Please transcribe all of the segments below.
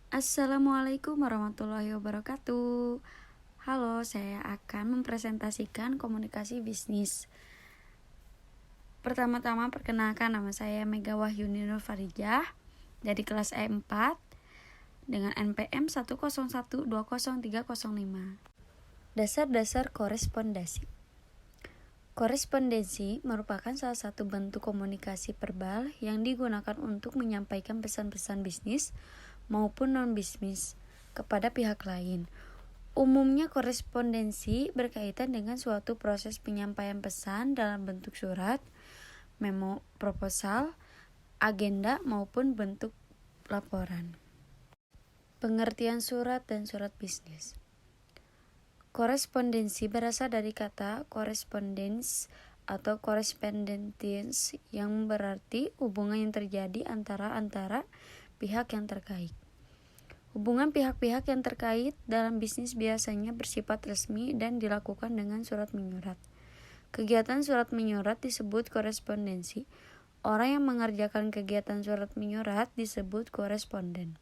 Assalamualaikum warahmatullahi wabarakatuh. Halo, saya akan mempresentasikan komunikasi bisnis. Pertama-tama perkenalkan, nama saya Mega Wahyuni Nur Farijah dari kelas E4 dengan NPM 101200305. Dasar-dasar korespondasi. Korespondensi merupakan salah satu bentuk komunikasi verbal yang digunakan untuk menyampaikan pesan-pesan bisnis maupun non-bisnis kepada pihak lain. Umumnya korespondensi berkaitan dengan suatu proses penyampaian pesan dalam bentuk surat, memo, proposal, agenda maupun bentuk laporan. Pengertian surat dan surat bisnis. Korespondensi berasal dari kata correspondence atau correspondence yang berarti hubungan yang terjadi antara pihak yang terkait. Hubungan pihak-pihak yang terkait dalam bisnis biasanya bersifat resmi dan dilakukan dengan surat menyurat. Kegiatan surat menyurat disebut korespondensi. Orang yang mengerjakan kegiatan surat menyurat disebut koresponden.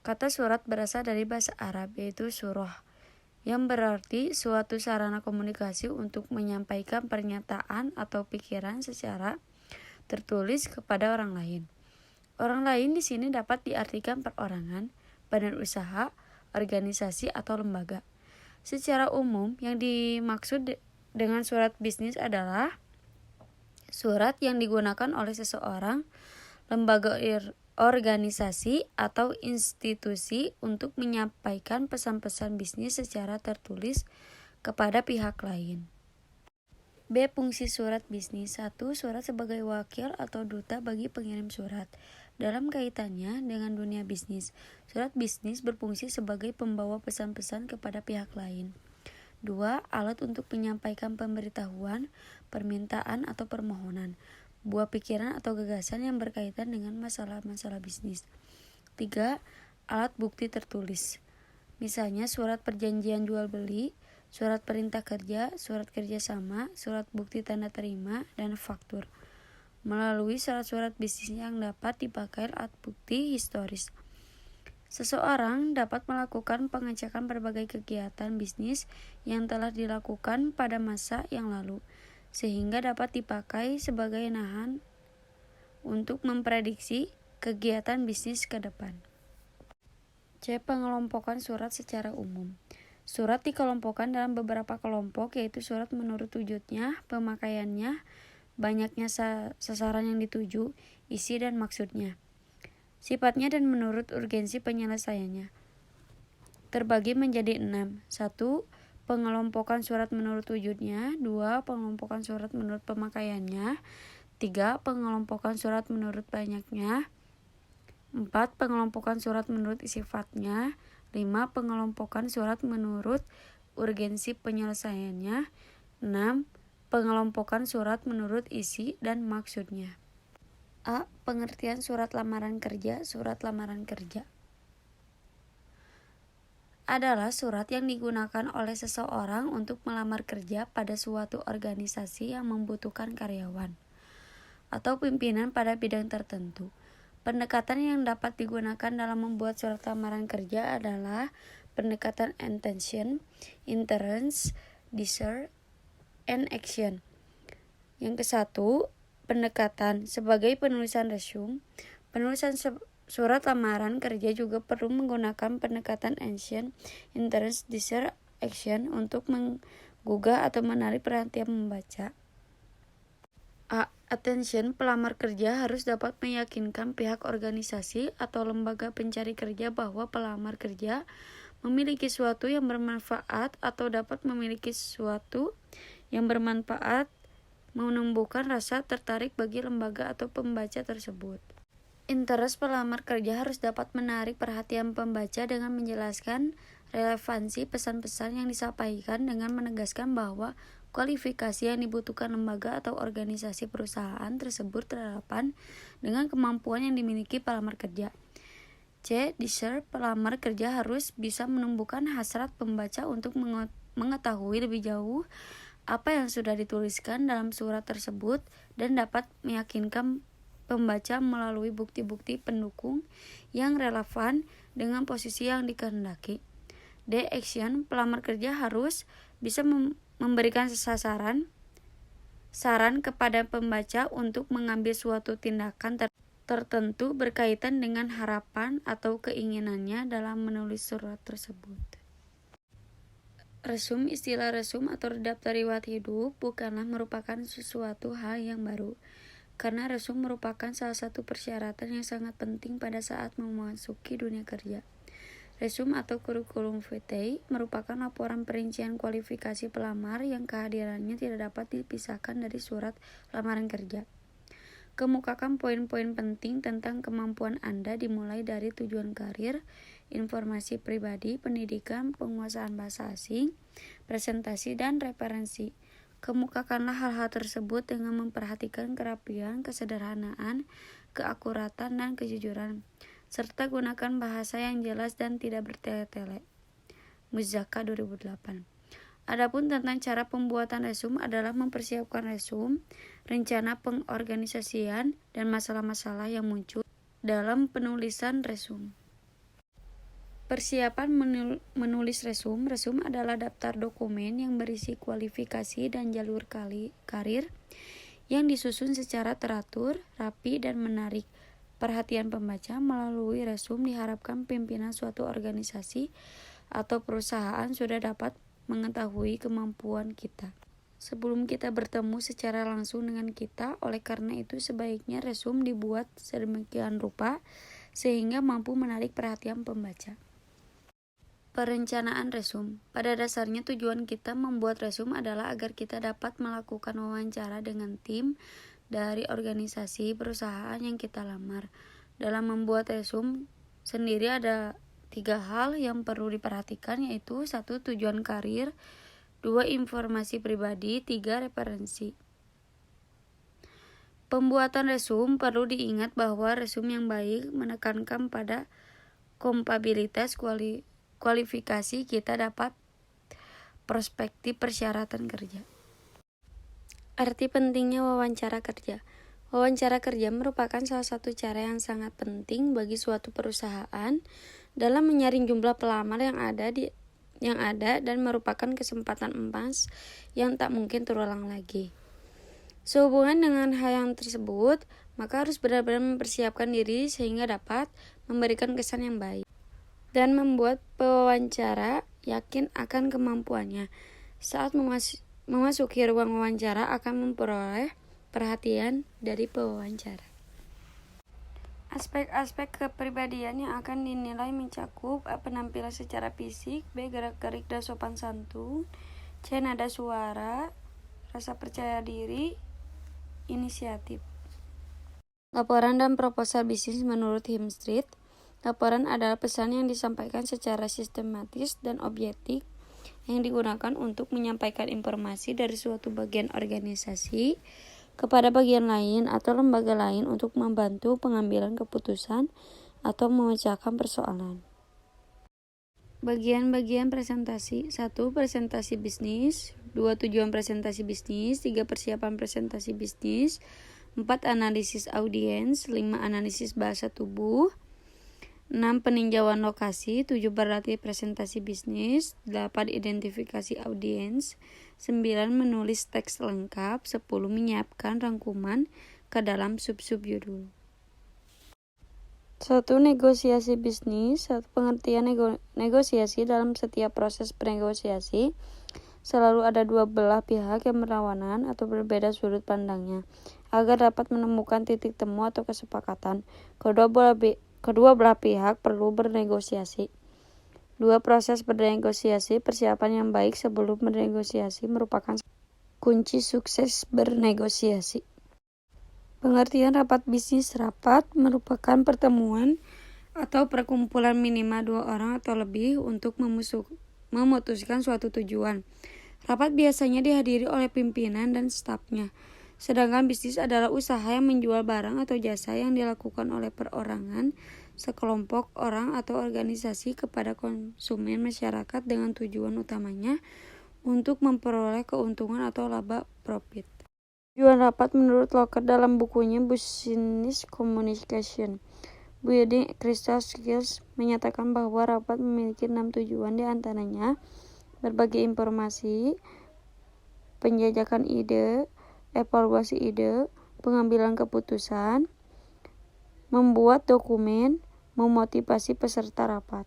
Kata surat berasal dari bahasa Arab yaitu surah, yang berarti suatu sarana komunikasi untuk menyampaikan pernyataan atau pikiran secara tertulis kepada orang lain. Orang lain di sini dapat diartikan perorangan, badan usaha, organisasi, atau lembaga. Secara umum, yang dimaksud dengan surat bisnis adalah surat yang digunakan oleh seseorang, lembaga, organisasi, atau institusi untuk menyampaikan pesan-pesan bisnis secara tertulis kepada pihak lain. B. Fungsi surat bisnis. 1. Surat sebagai wakil atau duta bagi pengirim surat. Dalam kaitannya dengan dunia bisnis, surat bisnis berfungsi sebagai pembawa pesan-pesan kepada pihak lain. 2. Alat untuk menyampaikan pemberitahuan, permintaan atau permohonan, buah pikiran atau gagasan yang berkaitan dengan masalah-masalah bisnis. 3. Alat bukti tertulis. Misalnya surat perjanjian jual beli, surat perintah kerja, surat kerjasama, surat bukti tanda terima, dan faktur. Melalui surat-surat bisnis yang dapat dipakai alat bukti historis. Seseorang dapat melakukan pengecekan berbagai kegiatan bisnis yang telah dilakukan pada masa yang lalu, sehingga dapat dipakai sebagai nahan untuk memprediksi kegiatan bisnis ke depan. C. Pengelompokan surat secara umum. Surat dikelompokkan dalam beberapa kelompok, yaitu surat menurut wujudnya, pemakaiannya, banyaknya sasaran yang dituju, isi dan maksudnya, sifatnya dan menurut urgensi penyelesaiannya. Terbagi menjadi 6. 1. Pengelompokan surat menurut wujudnya. 2. Pengelompokan surat menurut pemakaiannya. 3. Pengelompokan surat menurut banyaknya. 4. Pengelompokan surat menurut sifatnya. 5. Pengelompokan surat menurut urgensi penyelesaiannya. 6. Pengelompokan surat menurut isi dan maksudnya. A. Pengertian surat lamaran kerja. Surat lamaran kerja adalah surat yang digunakan oleh seseorang untuk melamar kerja pada suatu organisasi yang membutuhkan karyawan atau pimpinan pada bidang tertentu. Pendekatan yang dapat digunakan dalam membuat surat lamaran kerja adalah pendekatan intention, interest, desire, and action. Yang ke-1, pendekatan sebagai penulisan resume. Penulisan surat lamaran kerja juga perlu menggunakan pendekatan action, interest, desire, action untuk menggugah atau menarik perhatian membaca. A. Attention. Pelamar kerja harus dapat meyakinkan pihak organisasi atau lembaga pencari kerja bahwa pelamar kerja memiliki sesuatu yang bermanfaat atau dapat memiliki sesuatu yang bermanfaat, menumbuhkan rasa tertarik bagi lembaga atau pembaca tersebut. Interest. Pelamar kerja harus dapat menarik perhatian pembaca dengan menjelaskan relevansi pesan-pesan yang disampaikan dengan menegaskan bahwa kualifikasi yang dibutuhkan lembaga atau organisasi perusahaan tersebut terhadap dengan kemampuan yang dimiliki pelamar kerja. C. Desire. Pelamar kerja harus bisa menumbuhkan hasrat pembaca untuk mengetahui lebih jauh apa yang sudah dituliskan dalam surat tersebut dan dapat meyakinkan pembaca melalui bukti-bukti pendukung yang relevan dengan posisi yang dikehendaki. D. Action, pelamar kerja harus bisa memberikan saran kepada pembaca untuk mengambil suatu tindakan tertentu berkaitan dengan harapan atau keinginannya dalam menulis surat tersebut. Resum, istilah resum atau daftar riwayat hidup bukanlah merupakan sesuatu hal yang baru, karena resum merupakan salah satu persyaratan yang sangat penting pada saat memasuki dunia kerja. Resum atau kurikulum vitae merupakan laporan perincian kualifikasi pelamar yang kehadirannya tidak dapat dipisahkan dari surat lamaran kerja. Kemukakan poin-poin penting tentang kemampuan Anda dimulai dari tujuan karir, informasi pribadi, pendidikan, penguasaan bahasa asing, presentasi, dan referensi. Kemukakanlah hal-hal tersebut dengan memperhatikan kerapian, kesederhanaan, keakuratan, dan kejujuran, serta gunakan bahasa yang jelas dan tidak bertele-tele. Muzaka 2008. Adapun tentang cara pembuatan resum adalah mempersiapkan resum, rencana pengorganisasian, dan masalah-masalah yang muncul dalam penulisan resum. Persiapan menulis resum. Resum adalah daftar dokumen yang berisi kualifikasi dan jalur karir yang disusun secara teratur, rapi, dan menarik perhatian pembaca. Melalui resum diharapkan pimpinan suatu organisasi atau perusahaan sudah dapat mengetahui kemampuan kita sebelum kita bertemu secara langsung dengan kita. Oleh karena itu, sebaiknya resum dibuat sedemikian rupa sehingga mampu menarik perhatian pembaca. Perencanaan resum. Pada dasarnya tujuan kita membuat resum adalah agar kita dapat melakukan wawancara dengan tim dari organisasi perusahaan yang kita lamar. Dalam membuat resum sendiri ada 3 hal yang perlu diperhatikan, yaitu 1. Tujuan karir, 2. Informasi pribadi, 3. Referensi. Pembuatan resum perlu diingat bahwa resum yang baik menekankan pada kompatibilitas kualifikasi kita dapat prospektif persyaratan kerja. Arti pentingnya wawancara kerja. Wawancara kerja merupakan salah satu cara yang sangat penting bagi suatu perusahaan dalam menyaring jumlah pelamar yang ada dan merupakan kesempatan emas yang tak mungkin terulang lagi. Sehubungan dengan hal yang tersebut, maka harus benar-benar mempersiapkan diri sehingga dapat memberikan kesan yang baik dan membuat pewawancara yakin akan kemampuannya. Saat memasuki ruang wawancara akan memperoleh perhatian dari pewawancara. Aspek-aspek kepribadian yang akan dinilai mencakup A. Penampilan secara fisik, B. Gerak-gerik dan sopan santun, C. Nada suara, rasa percaya diri, inisiatif. Laporan dan proposal bisnis menurut Hemstreet. Laporan adalah pesan yang disampaikan secara sistematis dan objektif yang digunakan untuk menyampaikan informasi dari suatu bagian organisasi kepada bagian lain atau lembaga lain untuk membantu pengambilan keputusan atau memecahkan persoalan. Bagian-bagian presentasi. 1. Presentasi bisnis. 2. Tujuan presentasi bisnis. 3. Persiapan presentasi bisnis. 4. Analisis audiens. 5. Analisis bahasa tubuh. 6. Peninjauan lokasi. 7. Berlatih presentasi bisnis. 8. Identifikasi audiens. 9. Menulis teks lengkap. 10. Menyiapkan rangkuman ke dalam sub-sub judul. 1. Negosiasi bisnis. 1. Pengertian negosiasi. Dalam setiap proses bernegosiasi selalu ada dua belah pihak yang berlawanan atau berbeda sudut pandangnya. Agar dapat menemukan titik temu atau kesepakatan, kedua belah pihak perlu bernegosiasi. 2. Proses bernegosiasi. Persiapan yang baik sebelum bernegosiasi merupakan kunci sukses bernegosiasi. Pengertian rapat bisnis. Rapat merupakan pertemuan atau perkumpulan minimal 2 orang atau lebih untuk memutuskan suatu tujuan. Rapat biasanya dihadiri oleh pimpinan dan stafnya. Sedangkan bisnis adalah usaha yang menjual barang atau jasa yang dilakukan oleh perorangan, sekelompok orang atau organisasi kepada konsumen masyarakat dengan tujuan utamanya untuk memperoleh keuntungan atau laba profit. Tujuan rapat menurut Locker dalam bukunya Business Communication, Building Crystal Skills menyatakan bahwa rapat memiliki 6 tujuan, di antaranya berbagi informasi, penjajakan ide, evaluasi ide, pengambilan keputusan, membuat dokumen, memotivasi peserta rapat.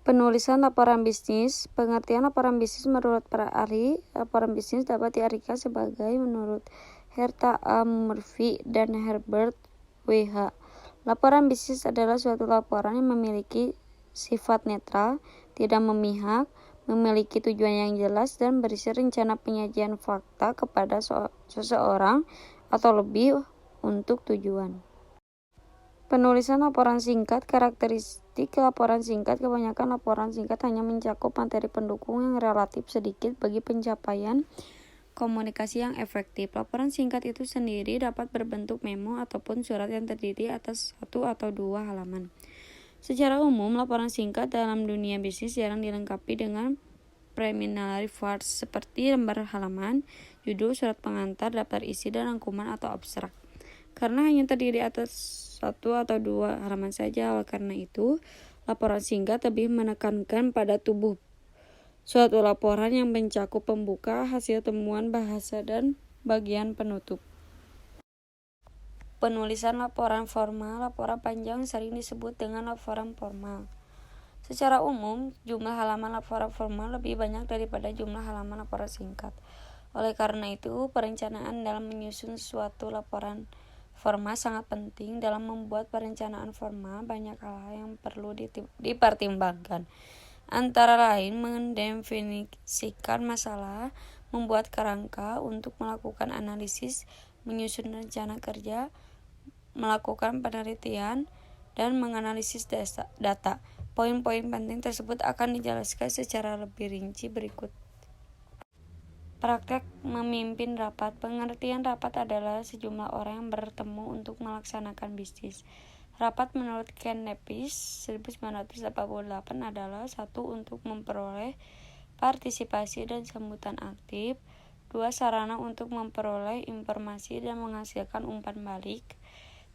Penulisan laporan bisnis. Pengertian laporan bisnis menurut para ahli. Laporan bisnis dapat diartikan sebagai menurut Herta A. Murphy dan Herbert W. H. Laporan bisnis adalah suatu laporan yang memiliki sifat netral, tidak memihak, memiliki tujuan yang jelas, dan berisi rencana penyajian fakta kepada seseorang atau lebih untuk tujuan. Penulisan laporan singkat. Karakteristik laporan singkat. Kebanyakan laporan singkat hanya mencakup materi pendukung yang relatif sedikit bagi pencapaian komunikasi yang efektif. Laporan singkat itu sendiri dapat berbentuk memo ataupun surat yang terdiri atas 1 atau 2 halaman. Secara umum, laporan singkat dalam dunia bisnis jarang dilengkapi dengan preliminary parts seperti lembar halaman, judul, surat pengantar, daftar isi, dan rangkuman atau abstrak. Karena hanya terdiri atas 1 atau 2 halaman saja, oleh karena itu, laporan singkat lebih menekankan pada tubuh suatu laporan yang mencakup pembuka, hasil temuan, bahasa, dan bagian penutup. Penulisan laporan formal. Laporan panjang sering disebut dengan laporan formal. Secara umum, jumlah halaman laporan formal lebih banyak daripada jumlah halaman laporan singkat. Oleh karena itu, perencanaan dalam menyusun suatu laporan formal sangat penting. Dalam membuat perencanaan formal, banyak hal yang perlu dipertimbangkan. Antara lain, mendefinisikan masalah, membuat kerangka untuk melakukan analisis, menyusun rencana kerja, melakukan penelitian, dan menganalisis data. Poin-poin penting tersebut akan dijelaskan secara lebih rinci berikut. Praktek memimpin rapat. Pengertian rapat adalah sejumlah orang yang bertemu untuk melaksanakan bisnis. Rapat menurut Ken Nepis 1988 adalah 1. Untuk memperoleh partisipasi dan sambutan aktif. 2. Sarana untuk memperoleh informasi dan menghasilkan umpan balik.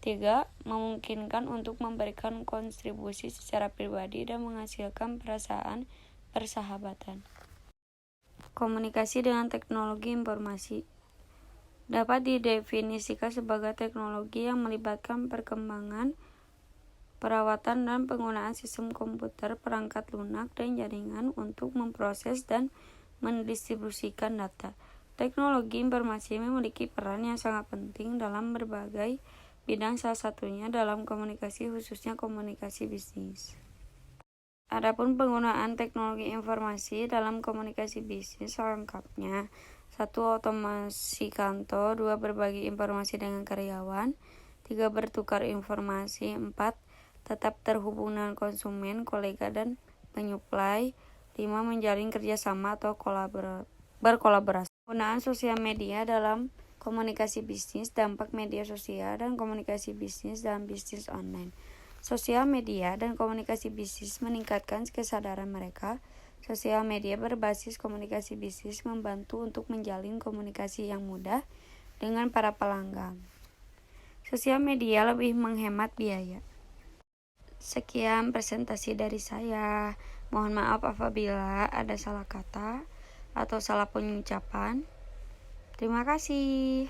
3. Memungkinkan untuk memberikan kontribusi secara pribadi dan menghasilkan perasaan persahabatan. Komunikasi dengan teknologi informasi dapat didefinisikan sebagai teknologi yang melibatkan perkembangan, perawatan, dan penggunaan sistem komputer, perangkat lunak, dan jaringan untuk memproses dan mendistribusikan data. Teknologi informasi memiliki peran yang sangat penting dalam berbagai bidang, salah satunya dalam komunikasi, khususnya komunikasi bisnis. Adapun penggunaan teknologi informasi dalam komunikasi bisnis selengkapnya: 1. Otomasi kantor. 2. Berbagi informasi dengan karyawan. 3. Bertukar informasi. 4. Tetap terhubung dengan konsumen, kolega, dan penyuplai. 5. Menjalin kerjasama atau berkolaborasi. Penggunaan sosial media dalam komunikasi bisnis. Dampak media sosial dan komunikasi bisnis dalam bisnis online. Sosial media dan komunikasi bisnis meningkatkan kesadaran mereka. Sosial media berbasis komunikasi bisnis membantu untuk menjalin komunikasi yang mudah dengan para pelanggan. Sosial media lebih menghemat biaya. Sekian presentasi dari saya. Mohon maaf apabila ada salah kata atau salah pengucapan. Terima kasih.